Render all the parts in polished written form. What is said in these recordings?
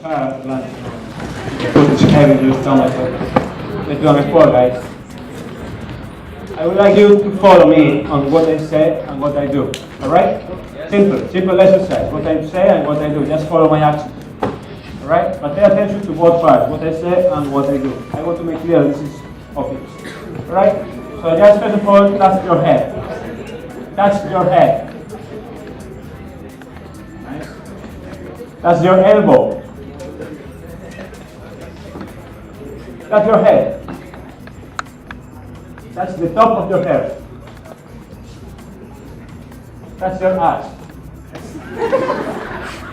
tired lunch. Food is heavy in your stomach. Let's do a sport, guys. I would like you to follow me on what I say and what I do. Alright? Simple exercise. What I say and what I do. Just follow my actions. Alright? But pay attention to both parts, what I say and what I do. I want to make clear this is obvious. Alright? So just first of all, touch your head. Touch your head. Nice. Touch your elbow. Touch your head. Touch the top of your hair. Touch your ass.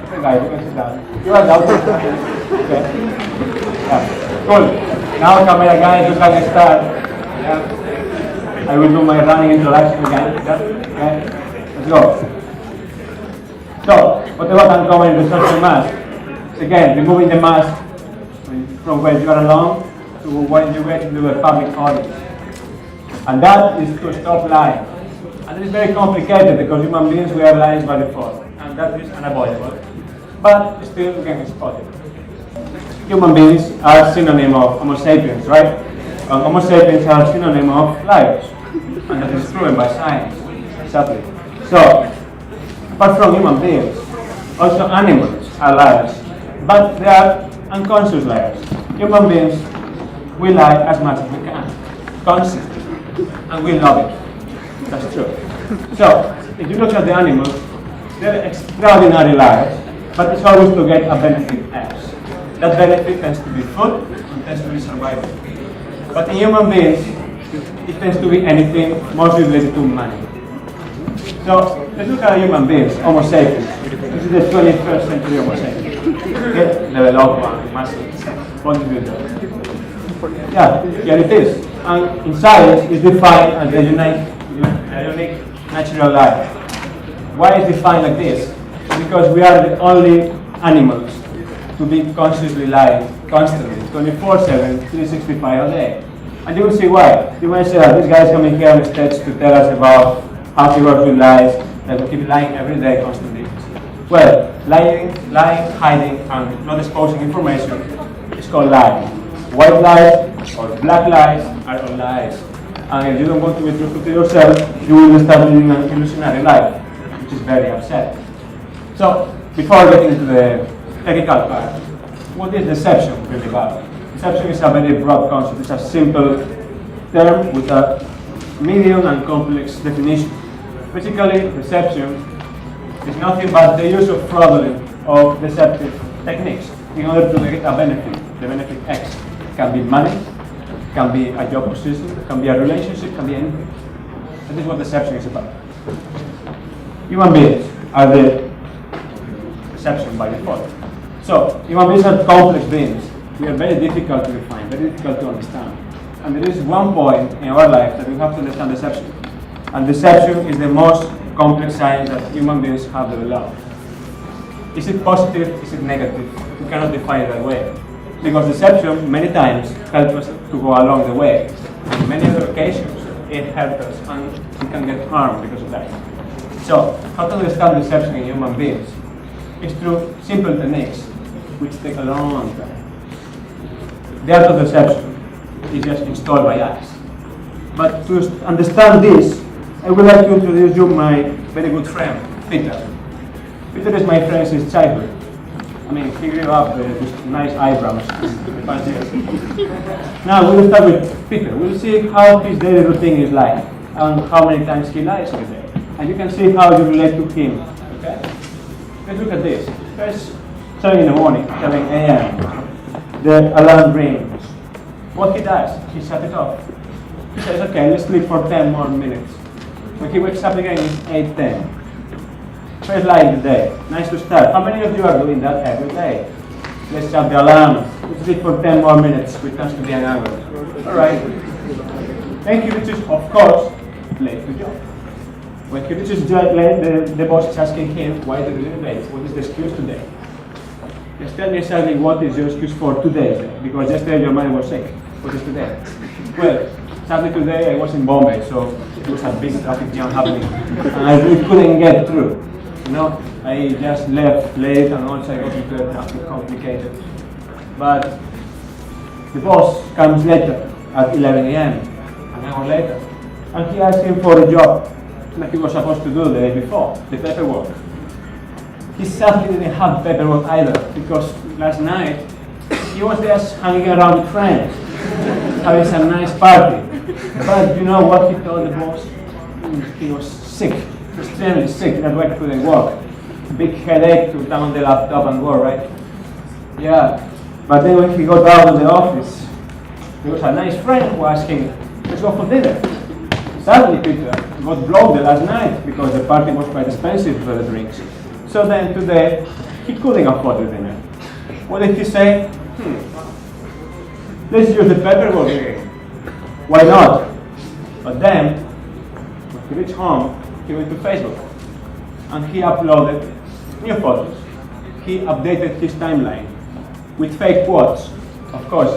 Okay guys, you can sit down. You are down. Okay. Yeah. Cool. Now camera guys, you can start. Yeah. I will do my running introduction again. Yeah. Okay. Let's go. So, whatever can cover in the social mask. So again, removing the mask from where you are alone to when you get into a public audience. And that is to stop lying. And it is very complicated because human beings wear lies by default. And that is unavoidable. But still we can spot it. Human beings are synonym of Homo sapiens, right? And Homo sapiens are synonym of liars. And that is proven by science, sadly. So, apart from human beings, also animals are liars. But they are unconscious liars. Human beings, we lie as much as we can, constantly. And we love it. That's true. So, if you look at the animals, they're extraordinary liars, but it's always to get a benefit else. That benefit tends to be food and tends to be survival. But in human beings, it tends to be anything mostly related to money. So, let's look at human beings, Homo sapiens. This is the 21st century Homo sapiens. Okay? Developed one, massive contributor. Yeah, here it is. And in science, it's defined as a unique natural life. Why is it defined like this? Because we are the only animals to be consciously lying constantly, 24/7, 365 a day. And you will see why. You might say, this guy is coming here on stage to tell us about how he works with lies, that we keep lying every day constantly. Well, lying, hiding, and not exposing information is called lying. White lies or black lies are all lies. And if you don't want to be truthful to yourself, you will start living an illusionary life, which is very upsetting. So, before getting into the technical part, what is deception really about? Deception is a very broad concept. It's a simple term with a medium and complex definition. Basically, deception is nothing but the use of fraudulent or deceptive techniques in order to get a benefit, the benefit X. It can be money, it can be a job position, it can be a relationship, it can be anything. That is what deception is about. Human beings are the deception by default. So, human beings are complex beings. We are very difficult to define, very difficult to understand. And there is one point in our life that we have to understand deception. And deception is the most complex science that human beings have developed. Is it positive? Is it negative? We cannot define it that way. Because deception, many times, helps us to go along the way. On many other occasions, it helps us and we can get harmed because of that. So, how to understand deception in human beings? It's through simple techniques, which take a long time. The art of deception is just installed by us. But to understand this, I would like to introduce you my very good friend, Peter. Peter is my friend since childhood. I mean, he grew up with nice eyebrows. Now we will start with Peter. We'll see how his daily routine is like and how many times he lies every day. And you can see how you relate to him. Okay? Let's look at this. First, 7 in the morning, 7 a.m. The alarm rings. What he does, he shuts it off. He says, okay, let's sleep for 10 more minutes. When he wakes up again, it's 8:10. First lie of the day. Nice to start. How many of you are doing that every day? Let's shut the alarm. Let's sleep for 10 more minutes, which comes to be an hour. Alright. Then he reaches, of course, late to job. When he reaches late, the boss is asking him, why did you late? What is the excuse today? Just tell me exactly what is your excuse for today, because yesterday your mother was sick. What is today? Well, sadly today I was in Bombay, so it was a big traffic jam happening, and I really couldn't get through. You know, I just left late and also I got into a traffic complicated. But the boss comes later at 11 a.m., an hour later, and he asked him for a job that he was supposed to do the day before, the paperwork. He sadly didn't have paperwork either, because last night he was just hanging around with friends, having some nice party. But you know what he told the boss? He was sick, extremely sick, that's why he couldn't work. Big headache to down the laptop and work, right? Yeah, but then when he got out of the office, there was a nice friend who asked him, let's go for dinner. Sadly, Peter got bloated last night because the party was quite expensive for the drinks. So then today, he couldn't afford the dinner. What did he say? Let's use the paperwork again. Why not? But then, when he reached home, he went to Facebook and he uploaded new photos. He updated his timeline with fake quotes, of course,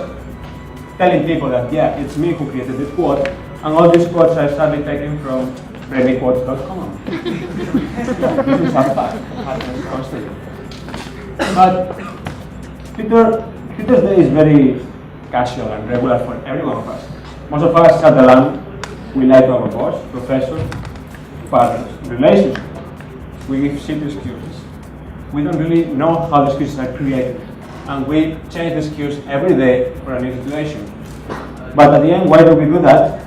telling people that, yeah, it's me who created this quote, and all these quotes are sadly taken from readyquotes.com. This is a fact, it happens constantly. But Peter's day is very casual and regular for every one of us. Most of us at the land, we lie to our boss, professors, partners, relationships. We give shitty excuses. We don't really know how the excuses are created, and we change the excuse every day for a new situation. But at the end, why do we do that?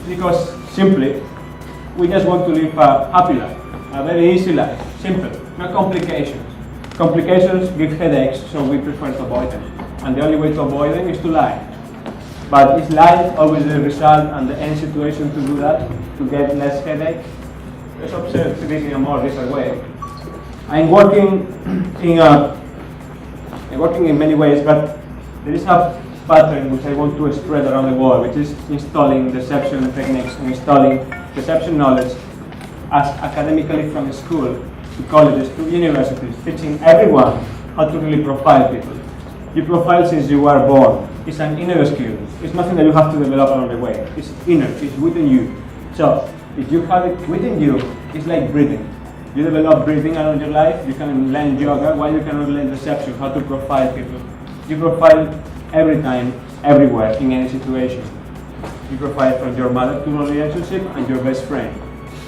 Because simply, we just want to live a happy life, a very easy life, simple, no complications. Complications give headaches, so we prefer to avoid them. And the only way to avoid them is to lie. But is life always the result and the end situation to do that, to get less headache? Let's observe this in a more different way. I'm working in many ways, but there is a pattern which I want to spread around the world, which is installing deception techniques and installing deception knowledge as academically from school to colleges to universities, teaching everyone how to really profile people. You profile since you are born. It's an inner skill. It's nothing that you have to develop along the way. It's inner, it's within you. So if you have it within you, it's like breathing. You develop breathing around your life, you can learn yoga, while you cannot learn deception, how to profile people. You profile every time, everywhere, in any situation. You profile from your mother to a relationship and your best friend.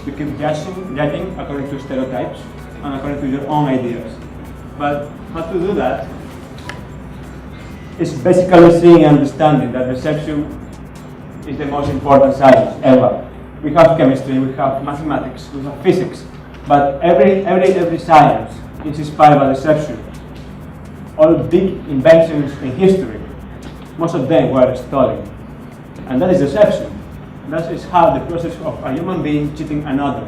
You keep judging according to stereotypes and according to your own ideas. But how to do that is basically seeing and understanding that deception is the most important science ever. We have chemistry, we have mathematics, we have physics, but every science is inspired by deception. All big inventions in history, most of them were stolen. And that is deception. That is how the process of a human being cheating another.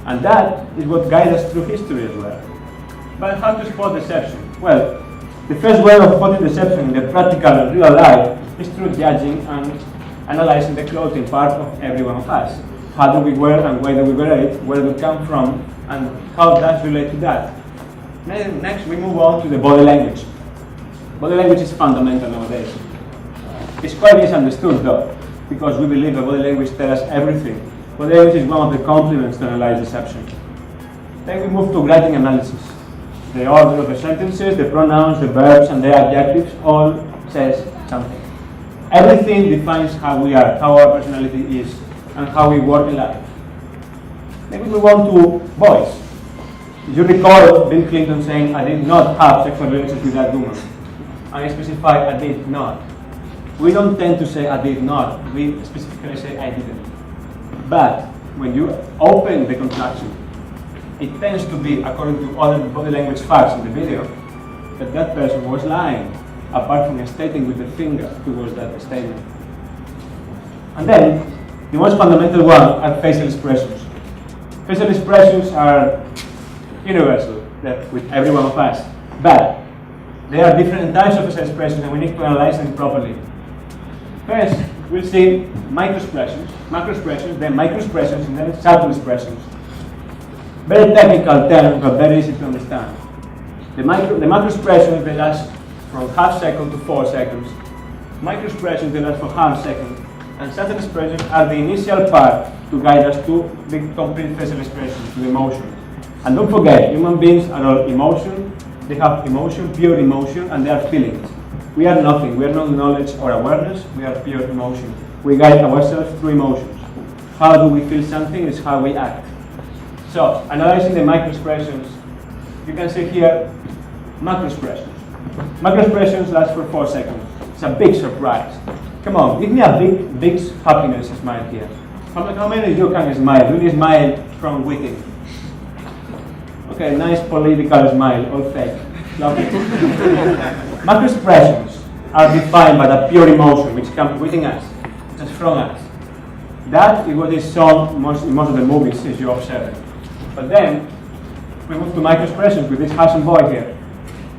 And that is what guides us through history as well. But how to spot deception? Well, the first way of spotting deception in the practical and real life is through judging and analyzing the clothing part of every one of us. How do we wear and where do we wear it, where do we come from, and how does relate to that. Next, we move on to the body language. Body language is fundamental nowadays. It's quite misunderstood though, because we believe that body language tells us everything. Body language is one of the complements to analyze deception. Then we move to writing analysis. The order of the sentences, the pronouns, the verbs, and the adjectives all says something. Everything defines how we are, how our personality is, and how we work in life. Then we move on to voice. You recall Bill Clinton saying, I did not have sexual relations with that woman. And I specify I did not. We don't tend to say I did not, we specifically say I didn't. But when you open the contraction, it tends to be, according to other body language facts in the video, that person was lying, apart from stating with the finger towards that statement. And then, the most fundamental one are facial expressions. Facial expressions are universal, with every one of us. But there are different types of facial expressions and we need to analyze them properly. First, we'll see microexpressions, macroexpressions, then microexpressions, and then subtle expressions. Very technical term, but very easy to understand. The macroexpressions, they last from half second to 4 seconds. Microexpressions, they last for half second. And subtle expressions are the initial part to guide us to the complete facial expression, to the emotion. And don't forget, human beings are all emotion. They have emotion, pure emotion, and they are feelings. We are nothing. We are not knowledge or awareness. We are pure emotion. We guide ourselves through emotions. How do we feel something is how we act. So, analyzing the microexpressions, you can see here macroexpressions. Macroexpressions last for 4 seconds. It's a big surprise. Come on, give me a big happiness smile here. How many of you can smile? Really smile from within. Okay, nice political smile, all fake. Lovely. Macroexpressions are defined by the pure emotion which comes within us, just from us. That is what is shown in most of the movies as you observe. But then, we move to microexpressions with this handsome boy here.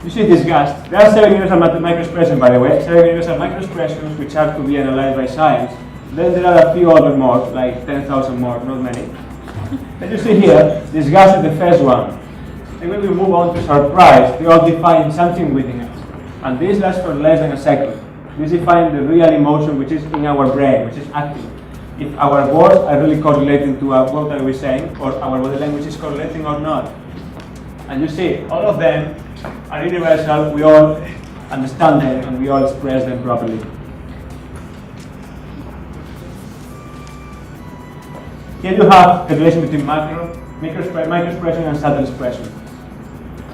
You see disgust. There are 7 universal microexpressions, by the way. 7 universal microexpressions which have to be analyzed by science. Then there are a few other more, like 10,000 more, not many. As you see here, disgust is the first one. And when we move on to surprise, they all define something within us. And this lasts for less than a second. This defines the real emotion which is in our brain, which is active. If our words are really correlating to what are we saying, or our body language is correlating or not. And you see, all of them are universal, we all understand them, and we all express them properly. Here you have the relation between microexpression and subtle expression.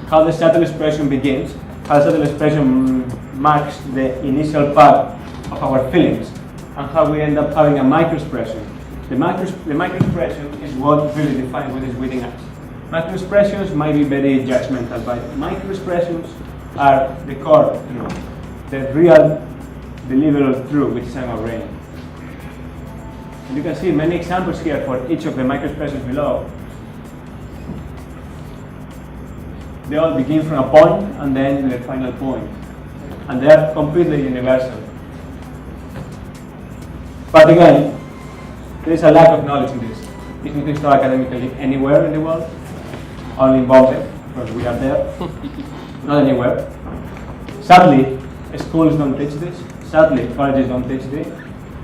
How the subtle expression begins, how the subtle expression marks the initial part of our feelings, and how we end up having a microexpression. The microexpression is what really defines what is within us. Macroexpressions might be very judgmental, but microexpressions are the core, the real, the literal truth which is in our brain. And you can see many examples here for each of the microexpressions below. They all begin from a point and then to the final point. And they are completely universal. But again, there is a lack of knowledge in this. If you can start academically anywhere in the world, only in Bombay, because we are there, not anywhere. Sadly, schools don't teach this. Sadly, colleges don't teach this.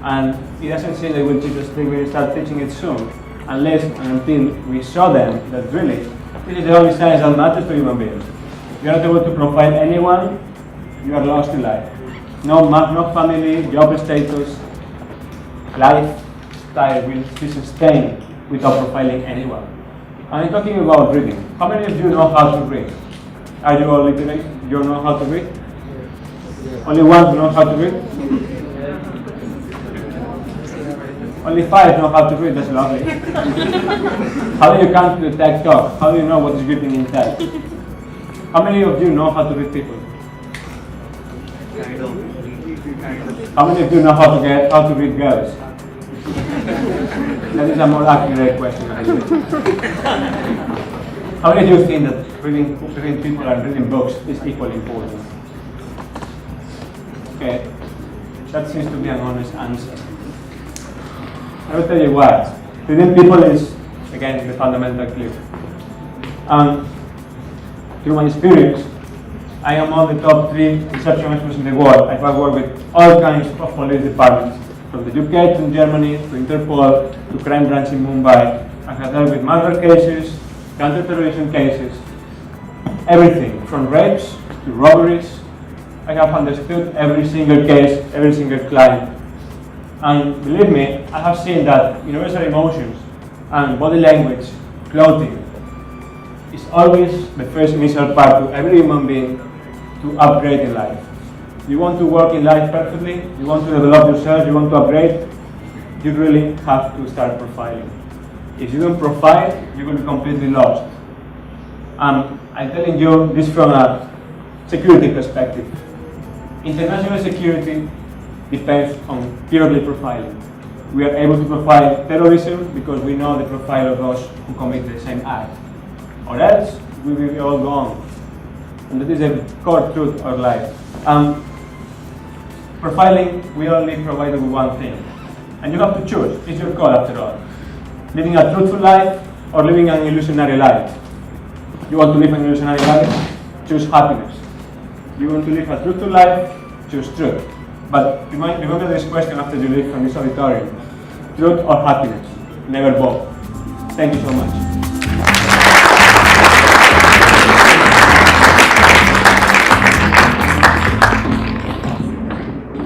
And it doesn't seem they will teach us, they will start teaching it soon, unless and until we show them that really, this is the only science that matters to human beings. If you are not able to profile anyone, you are lost in life. No family, job status, lifestyle will be sustained without profiling anyone. I'm talking about reading. How many of you know how to read? Are you all literate? You know how to read? Only one knows how to read? Only 5 know how to read, that's lovely. How do you come to the TED Talk? How do you know what is written in TED? How many of you know how to read people? How many of you know how to read girls? That is a more accurate question, I believe. How many of you think that reading people and reading books is equally important? Okay, that seems to be an honest answer. I will tell you why. Reading people is, again, the fundamental clue. Through my experience, I am on the top 3 reception experts in the world. I have worked with all kinds of police departments, from the UK to Germany, to Interpol, to crime branch in Mumbai. I have dealt with murder cases, counter-terrorism cases, everything, from rapes to robberies. I have understood every single case, every single client. And believe me, I have seen that universal emotions and body language, clothing, is always the first initial part to every human being to upgrade in life. You want to work in life perfectly, you want to develop yourself, you want to upgrade, you really have to start profiling. If you don't profile, you will be completely lost. I'm telling you this from a security perspective. International security depends on purely profiling. We are able to profile terrorism because we know the profile of those who commit the same act. Or else, we will be all gone. And that is the core truth of life. Profiling, we only provide with one thing. And you have to choose. It's your call after all. Living a truthful life or living an illusionary life. You want to live an illusionary life? Choose happiness. You want to live a truthful life? Choose truth. But remember this question after you leave from this auditorium. Truth or happiness? Never both. Thank you so much.